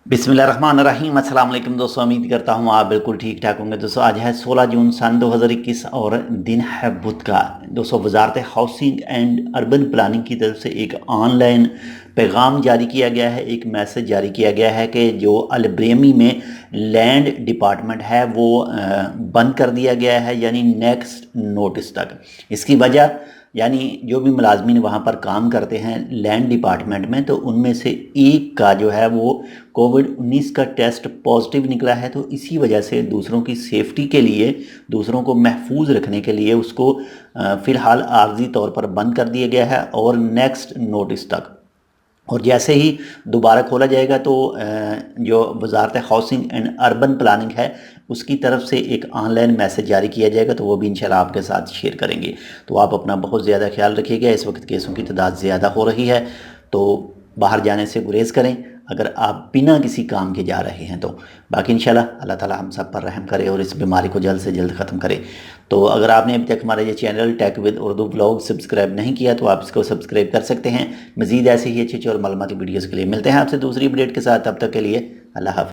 बिस्मिल्लाहिर्रहमानिर्रहीम। अस्सलाम वालेकुम दोस्तों, उम्मीद करता हूँ आप बिल्कुल ठीक ठाक होंगे। दोस्तों आज है 16 जून सन 2021 और दिन है बुध का। दोस्तों वजारत हाउसिंग एंड अर्बन प्लानिंग की तरफ से एक ऑनलाइन पैगाम जारी किया गया है, एक मैसेज जारी किया गया है कि जो बुरेइमी में लैंड डिपार्टमेंट है वो बंद कर दिया गया है, यानी नेक्स्ट नोटिस तक। इसकी वजह यानी जो भी मुलाजमीन वहाँ पर काम करते हैं लैंड डिपार्टमेंट में, तो उनमें से एक का जो है वो कोविड-19 का टेस्ट पॉजिटिव निकला है। तो इसी वजह से दूसरों की सेफ्टी के लिए, दूसरों को महफूज रखने के लिए उसको फ़िलहाल आर्जी तौर पर बंद कर दिया गया है और नेक्स्ट नोटिस तक। और जैसे ही दोबारा खोला जाएगा तो जो वजारत हाउसिंग एंड अर्बन प्लानिंग है उसकी तरफ से एक ऑनलाइन मैसेज जारी किया जाएगा, तो वो भी इंशाल्लाह आपके साथ शेयर करेंगे। तो आप अपना बहुत ज़्यादा ख्याल रखिएगा। इस वक्त केसों की तादाद ज़्यादा हो रही है, तो बाहर जाने से गुरेज़ करें अगर आप बिना किसी काम के जा रहे हैं तो। बाकी इंशाल्लाह अल्लाह ताला हम सब पर रहम करे और इस बीमारी को जल्द से जल्द ख़त्म करे। तो अगर आपने अभी तक हमारा ये channel tech with Urdu vlog subscribe नहीं किया तो आप इसको सब्सक्राइब कर सकते हैं। मज़ीद ऐसे ही अच्छे और मालूमाती वीडियोज़ के लिए मिलते हैं आपसे दूसरी अपडेट के साथ। तब तक के लिए अल्लाह हाफ़िज़।